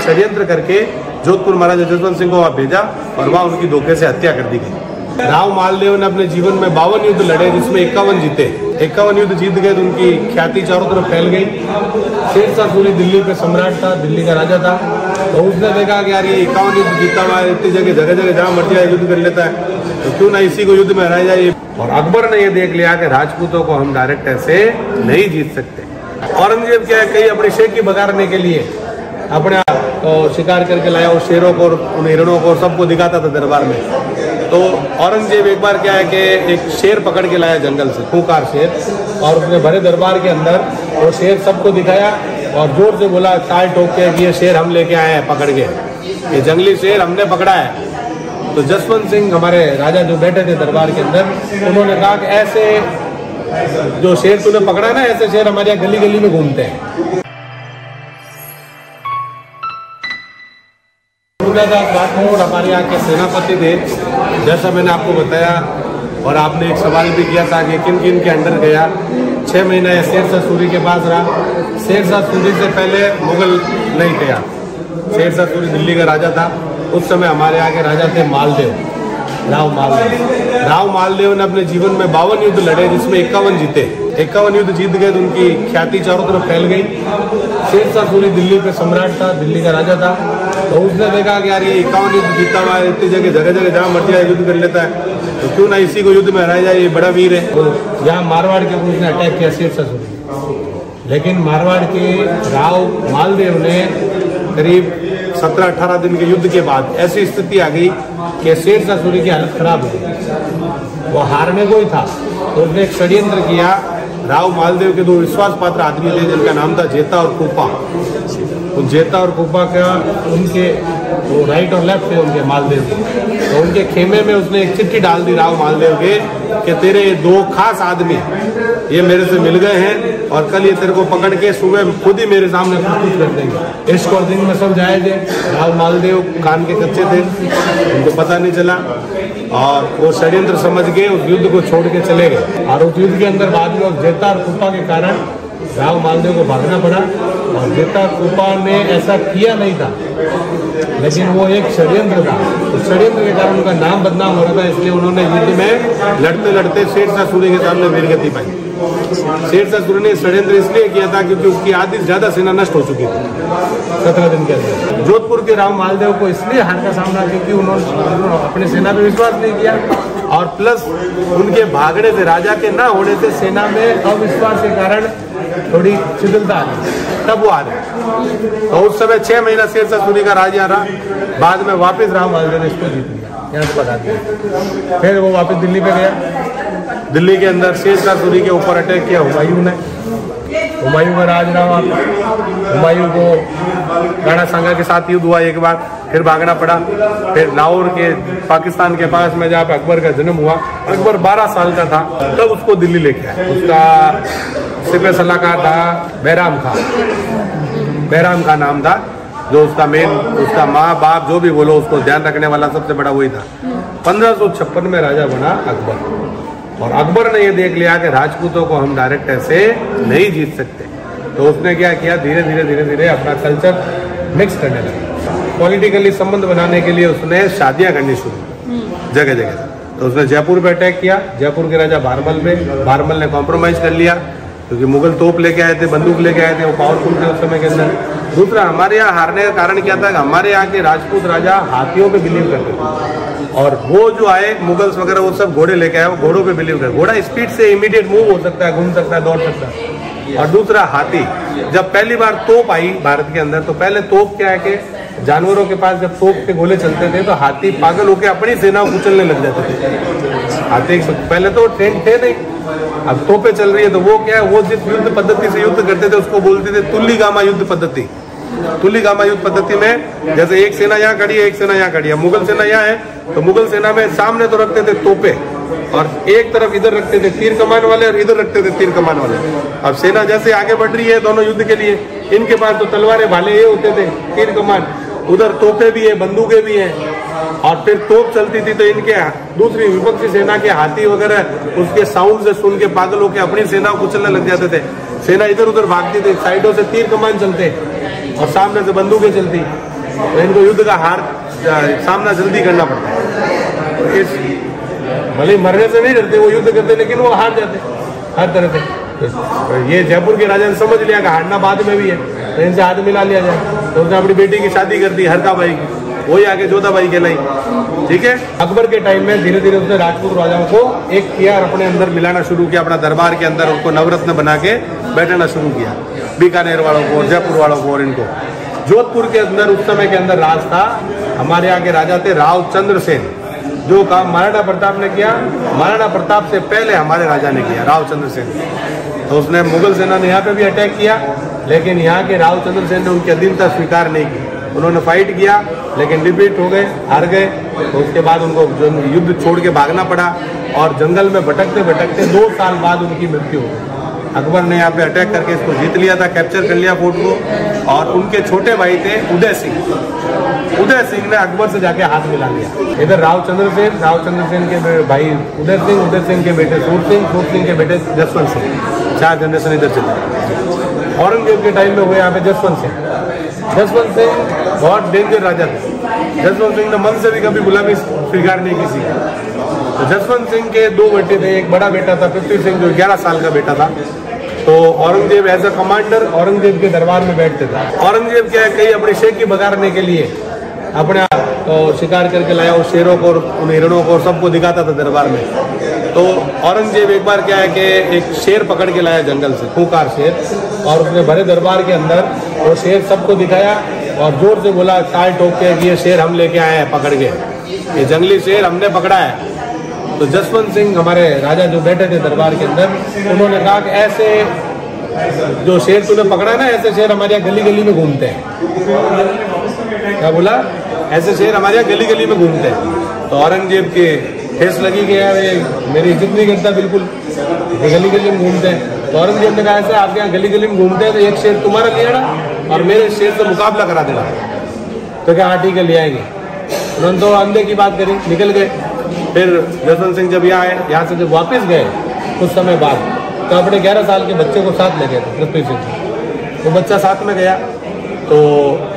षड्यंत्र करके जोधपुर महाराजा जसवंत सिंह को वहाँ भेजा और वहाँ उनकी धोखे से हत्या कर दी गई। राव मालदेव ने अपने जीवन में 52 युद्ध लड़े, जिसमें 51 जीते। 51 युद्ध जीत गए तो उनकी ख्याति चारों तरफ फैल गई। शेरशाह सूरी दिल्ली पे सम्राट था, दिल्ली का राजा था, तो उसने देखा कि यार ये 51 युद्ध जीता हुआ है, इतनी जगह जगह जहाँ मर्जी आए युद्ध कर लेता है, तो क्यों ना इसी को युद्ध में हराया जाए। और अकबर ने ये देख लिया कि राजपूतों को हम डायरेक्ट ऐसे नहीं जीत सकते। औरंगजेब क्या है, कई अपने शेख की बगाड़ने के लिए अपने शिकार करके लाया, उस शेरों को, उन हिरणों को, सबको दिखाता था दरबार में। तो औरंगजेब एक बार क्या है कि एक शेर पकड़ के लाया जंगल से, खूंखार शेर, और उसने भरे दरबार के अंदर वो शेर सबको दिखाया और जोर से बोला, ताल ठोक के कि ये शेर हम लेके आए हैं पकड़ के, ये जंगली शेर हमने पकड़ा है। तो जसवंत सिंह हमारे राजा जो बैठे थे दरबार के अंदर, उन्होंने कहा कि ऐसे जो शेर तूने पकड़ा है ना, ऐसे शेर हमारे यहाँ गली गली में घूमते हैं। राठौड़ हमारे यहाँ के सेनापति थे, जैसा मैंने आपको बताया, और आपने एक सवाल भी किया था कि किन किन के अंडर गया। 6 महीना शेरशाह सूरी के पास रहा। शेरशाह सूरी से पहले मुगल नहीं थे यहाँ, शेरशाह सूरी दिल्ली का राजा था। उस समय हमारे यहाँ के राजा थे मालदेव, राव मालदेव। राव मालदेव ने अपने जीवन में 52 युद्ध लड़े, जिसमें 51 जीते। 51 युद्ध जीत गए तो उनकी ख्याति चारों तरफ फैल गई। शेरशाह सूरी दिल्ली पे सम्राट था, दिल्ली का राजा था, तो उसने देखा कि यार ये 51 युद्ध जीता हुआ है, इतनी जगह जगह जगह जहाँ मर्जी आए युद्ध कर लेता है, तो क्यों ना इसी को युद्ध में हराया जाए, ये बड़ा वीर है। तो यहाँ मारवाड़ के ऊपर उसने अटैक किया शेरशाह सूरी, लेकिन मारवाड़ के राव मालदेव ने करीब 17-18 दिन के युद्ध के बाद ऐसी स्थिति आ गई कि शेरशाह सूरी की हालत खराब हो गई, वो हारने को ही था। तो उसने एक षड्यंत्र किया। राव मालदेव के 2 विश्वास पात्र आदमी थे, जिनका नाम था जेता और कुपा। उन जेता और कुपा का उनके वो राइट और लेफ्ट थे उनके मालदेव के, तो उनके खेमे में उसने एक चिट्ठी डाल दी राव मालदेव के कि तेरे 2 खास आदमी ये मेरे से मिल गए हैं और कल ये तेरे को पकड़ के सुबह खुद ही मेरे सामने कुछ कर देंगे। इश्क और दिन में सब जायज है। राव मालदेव कान के कच्चे थे, उनको पता नहीं चला और वो षड्यंत्र समझ के उस युद्ध को छोड़ के चले गए। और उस युद्ध के अंदर बाद में जेता और कुपा के कारण राव मालदेव को भागना पड़ा। और जेता कुपा ने ऐसा किया नहीं था, लेकिन वो एक षड्यंत्र था। तो षड्यंत्र के कारण उनका नाम बदनाम हो रहा था, इसलिए उन्होंने युद्ध में लड़ते लड़ते शेरशाह सूरी के सामने वीरगति पाई। शेरशाह सूरी ने षड्यंत्र इसलिए किया था क्योंकि उसकी आधी ज्यादा सेना नष्ट हो चुकी थी 17 दिन के अंदर। जोधपुर के राव मालदेव को इसलिए हार का सामना क्योंकि उन्होंने अपनी सेना पे विश्वास नहीं किया, और प्लस उनके भागने से, राजा के ना होने से सेना में अविश्वास के कारण थोड़ी शिथिलता आ गई, तब वो आ गए। तो उस समय 6 महीना शेरशाह सूरी का राज यहाँ रहा। बाद में वापस राव मालदेव ने इसको जीत लिया, यहाँ से भगा दिया। फिर वो वापस दिल्ली पे गया। दिल्ली के अंदर शेरशाह सूरी के ऊपर अटैक किया हुमायूं ने। हुमायूं का राज रहा वहाँ पे। हुमायूं को राणा सांगा के साथ युद्ध हुआ एक बार, फिर भागना पड़ा। फिर लाहौर के पाकिस्तान के पास में जहाँ पे अकबर का जन्म हुआ, अकबर 12 साल का था तब उसको दिल्ली लेके आया। उसका सिपह सलाहकार था बैराम खां, बैराम खां नाम था, जो उसका मेन, उसका माँ बाप जो भी बोलो उसको ध्यान रखने वाला सबसे बड़ा वही था। 1556 में राजा बना अकबर, और अकबर ने ये देख लिया कि राजपूतों को हम डायरेक्ट ऐसे नहीं जीत सकते। तो उसने क्या किया, धीरे धीरे अपना कल्चर मिक्स करने लगा। पॉलिटिकली संबंध बनाने के लिए उसने शादियां करनी शुरू की जगह जगह। तो उसने जयपुर पे अटैक किया, जयपुर के राजा भारमल पे। भारमल ने कॉम्प्रोमाइज कर लिया क्योंकि मुगल तोप लेके आए थे, बंदूक लेके आए थे, वो पावरफुल थे उस समय के अंदर। दूसरा, हमारे यहाँ हारने का कारण क्या था, हमारे यहाँ के राजपूत राजा हाथियों पे बिलीव करते थे, और वो जो आए मुगल्स वगैरह वो सब घोड़े लेके आए, वो घोड़ों पे बिलीव करते। घोड़ा स्पीड से इमीडिएट मूव हो सकता है, घूम सकता है, दौड़ सकता है। और दूसरा, हाथी। जब पहली बार तोप आई भारत के अंदर, तो पहले तोप क्या है कि जानवरों के पास जब तोप के गोले चलते थे तो हाथी पागल होकर अपनी सेना को कुचलने लग जाते थे। हाथी पहले तो ट्रेन थे नहीं, अब तोपें चल रही है तो वो क्या है, वो जिस युद्ध पद्धति से युद्ध करते थे उसको बोलते थे तुल्लीगामा युद्ध पद्धति। तुल्लीगामा युद्ध पद्धति में जैसे एक सेना यहाँ खड़ी है, एक सेना यहाँ खड़ी है, मुगल सेना यहाँ है तो मुगल सेना में सामने तो रखते थे तोपे, और एक तरफ इधर रखते थे तीर कमान वाले और इधर रखते थे तीर कमान वाले। अब सेना जैसे आगे बढ़ रही है दोनों युद्ध के लिए, इनके पास तो तलवारें भाले ये होते थे, तीर कमान, उधर तोपे भी है, बंदूकें भी हैं, और फिर तोप चलती थी तो इनके दूसरी विपक्षी सेना के हाथी वगैरह उसके साउंड से सुन के पागल होकर अपनी सेना को कुचलने लग जाते थे। सेना इधर उधर भागती थी, साइडों से तीर कमान चलते और सामने से बंदूकें चलती। तो इनको युद्ध का सामना जल्दी करना पड़ता है। इस भले मरने से नहीं डरते, वो युद्ध करते, लेकिन वो हार जाते हर तरह से। तो ये जयपुर के राजा ने समझ लिया कि हारना बाद में भी है, तो इनसे हाथ मिला लिया जाए। तो उसने अपनी बेटी की शादी कर दी हरका बाई की, वही आगे जोधाबाई कहलाई। ठीक है, अकबर के टाइम में धीरे धीरे उसने राजपूत राजाओं को एक किया और अपने अंदर मिलाना शुरू किया, अपना दरबार के अंदर उनको नवरत्न बना के बैठाना शुरू किया, बीकानेर वालों को, जयपुर वालों को और इनको। जोधपुर के अंदर उस समय के अंदर राज था, हमारे यहाँ के राजा थे राव चंद्र सेन। जो काम महाराणा प्रताप ने किया, महाराणा प्रताप से पहले हमारे राजा ने किया, राव चंद्र सेन। तो उसने मुगल सेना ने यहाँ पे भी अटैक किया, लेकिन यहाँ के राव चंद्र सेन ने उनकी अधीनता स्वीकार नहीं की। उन्होंने फाइट किया लेकिन डिफीट हो गए, हार गए। तो उसके बाद उनको युद्ध छोड़ के भागना पड़ा और जंगल में भटकते भटकते 2 साल बाद उनकी मृत्यु हो गई। अकबर ने यहाँ पे अटैक करके इसको जीत लिया था, कैप्चर कर लिया फोर्ट को। और उनके छोटे भाई थे उदय सिंह ने अकबर से जाके हाथ मिला लिया। इधर राव चंद्र सेन के भाई उदय सिंह के बेटे सूर सिंह के बेटे जसवंत सिंह, 4 जनरेशन इधर चले। औरंगजेब के टाइम में हुए यहाँ पे जसवंत सिंह बहुत डेंजर राजा थे। जसवंत सिंह ने मन से भी कभी गुलामी स्वीकार नहीं की थी। तो जसवंत सिंह के 2 बेटे थे, एक बड़ा बेटा था पृथ्वी सिंह जो 11 साल का बेटा था। तो Aurangzeb as a commander Aurangzeb के दरबार में बैठते थे। औरंगजेब क्या है, कहीं अपनी शेखी बगाड़ने के लिए अपने तो शिकार करके लाया उस शेरों को, उन हिरणों को, सबको दिखाता था दरबार में। तो औरंगजेब एक बार क्या है कि एक शेर पकड़ के लाया जंगल से, खूंखार शेर, और उसने भरे दरबार के अंदर वो शेर सबको दिखाया और जोर से बोला, ताल ठोक के कि ये शेर हम लेके आए हैं पकड़ के, ये जंगली शेर हमने पकड़ा है। तो जसवंत सिंह हमारे राजा जो बैठे थे दरबार के अंदर, उन्होंने कहा कि ऐसे जो शेर तूने पकड़ा है ना, ऐसे शेर हमारे यहाँ गली गली में घूमते हैं। क्या बोला? ऐसे शेर हमारे यहाँ गली गली में घूमते हैं। तो औरंगजेब के ठेस लगी कि यार मेरी इज्जत नहीं करता बिल्कुल, गली गली में घूमते हैं। तो औरंगजेब ने कहा ऐसा आपके यहाँ गली गली में घूमते हैं तो एक शेर तुम्हारा ले आना और मेरे शेर से मुकाबला करा देना। तो क्या हाँ ठीक है ले आएंगे। उन्होंने तो अंधे की बात करी, निकल गए। फिर जसवंत सिंह जब यहाँ आए, यहाँ से जब वापस गए कुछ समय बाद, तो अपने 11 साल के बच्चे को साथ ले गए थे पृथ्वी सिंह। वो बच्चा साथ में गया तो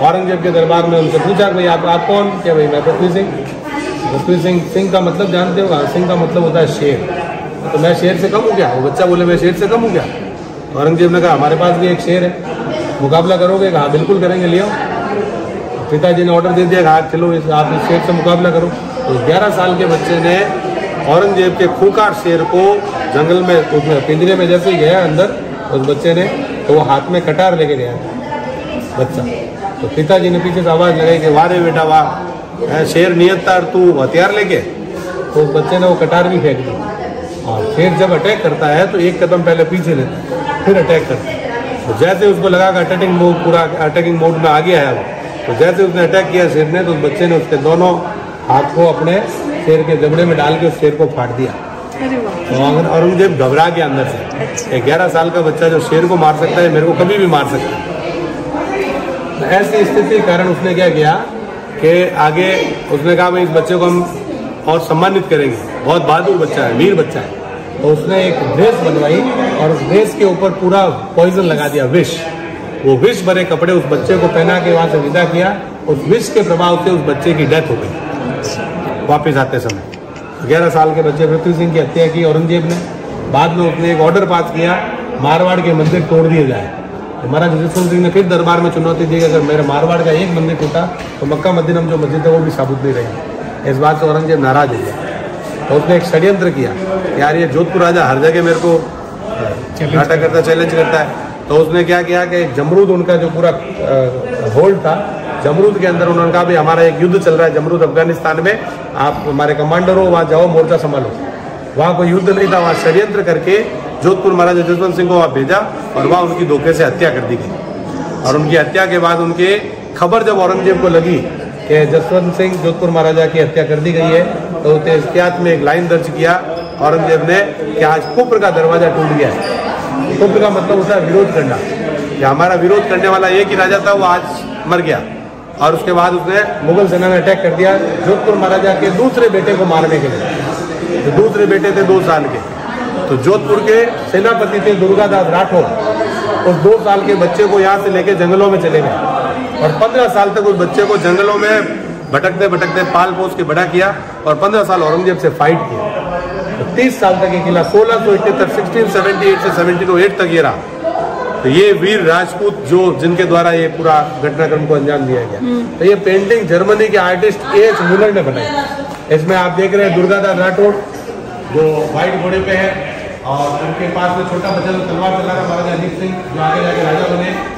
औरंगजेब के दरबार में उनसे पूछा भाई आप कौन? क्या भाई मैं पृथ्वी सिंह। सिंह का मतलब जानते हो? सिंह का मतलब होता है शेर। तो मैं शेर से कम हूँ क्या? वो बच्चा बोले मैं शेर से कम हूँ क्या? तो औरंगजेब ने कहा हमारे पास भी एक शेर है, मुकाबला करोगे? कहा बिल्कुल करेंगे, ले आओ। पिताजी ने ऑर्डर दे दिया, कहा चलो आप इस शेर से मुकाबला करो। तो 11 साल के बच्चे ने औरंगजेब के खूंखार शेर को जंगल में, उसमें पिंजरे में जैसे ही गया अंदर उस बच्चे ने, तो वो हाथ में कटार लेके गया बच्चा। तो पिताजी ने पीछे से आवाज़ लगाई कि वाह रे बेटा वाह, शेर नियतदार तू हथियार लेके। तो उस बच्चे ने वो कटार भी फेंक दी। और शेर जब अटैक करता है तो एक कदम पहले पीछे लेता है, फिर अटैक करता है। तो जैसे उसको लगा कि अटैकिंग मोड में आ गया है, तो जैसे उसने अटैक किया शेर ने, तो उस बच्चे ने उसके दोनों हाथ को अपने शेर के जबड़े में डाल के उस शेर को फाड़ दिया। तो औरंगजेब घबरा गया अंदर से। 11 साल का बच्चा जो शेर को मार सकता है, मेरे को कभी भी मार सकता है। ऐसी स्थिति के कारण उसने क्या किया कि आगे उसने कहा भाई इस बच्चे को हम और सम्मानित करेंगे, बहुत बहादुर बच्चा है, वीर बच्चा है। तो उसने एक ड्रेस बनवाई और उस ड्रेस के ऊपर पूरा पॉइजन लगा दिया, विष। वो विष भरे कपड़े उस बच्चे को पहना के वहां से विदा किया। उस विष के प्रभाव से उस बच्चे की डेथ हो गई वापिस आते समय। 11 साल के बच्चे पृथ्वी सिंह की हत्या की औरंगजेब ने। बाद में उसने एक ऑर्डर पास किया, मारवाड़ के मंदिर तोड़ दिए जाए। तो महाराज जसवंत सिंह ने फिर दरबार में चुनौती दी कि अगर मेरे मारवाड़ का एक मंदिर टूटा तो मक्का मदीना में जो मस्जिद है वो भी साबुत नहीं रहेगी। इस बात से औरंगजेब नाराज हो गया। तो उसने एक षड्यंत्र किया, यार ये जोधपुर राजा हर जगह मेरे को नाटक करता, चैलेंज करता है। तो उसने क्या किया कि जमरूद, उनका जो पूरा होल्ड था जमरूद के अंदर, उन्होंने कहा भाई हमारा एक युद्ध चल रहा है जमरूद अफगानिस्तान में, आप हमारे कमांडर हो, वहाँ जाओ मोर्चा संभालो। वहाँ कोई युद्ध नहीं था, वहाँ षड्यंत्र करके जोधपुर महाराजा जसवंत सिंह को वहाँ भेजा और वहाँ उनकी धोखे से हत्या कर दी गई। और उनकी हत्या के बाद उनके खबर जब औरंगजेब को लगी कि जसवंत सिंह जोधपुर महाराजा की हत्या कर दी गई है, तो उसने इख्तियात में एक लाइन दर्ज किया औरंगजेब ने कि आज कुफ्र का दरवाजा टूट गया है। कुफ्र का मतलब होता है विरोध करना, कि हमारा विरोध करने वाला एक ही राजा था, वो आज मर गया। और उसके बाद उसने मुगल सेना ने अटैक कर दिया जोधपुर महाराजा के दूसरे बेटे को मारने के लिए। तो दूसरे बेटे थे 2 साल के, तो जोधपुर के सेनापति थे दुर्गादास राठौर। उस 2 साल के बच्चे को यहाँ से लेके जंगलों में चले गए और 15 साल तक उस बच्चे को जंगलों में भटकते भटकते पाल पोस के बड़ा किया और 15 साल औरंगजेब से फाइट किया। तो 30 साल तक ये किला 1678 1678 से 1708 तक ये रहा। तो ये वीर राजपूत जो जिनके द्वारा ये पूरा घटनाक्रम को अंजाम दिया गया। तो ये पेंटिंग जर्मनी के आर्टिस्ट एच मुलर ने बनाई। इसमें आप देख रहे हैं दुर्गादास राठौड़ जो व्हाइट घोड़े पे है और उनके पास में छोटा बच्चा जो तलवार चला रहा महाराजा अजीत सिंह जो आगे जाके राजा बने।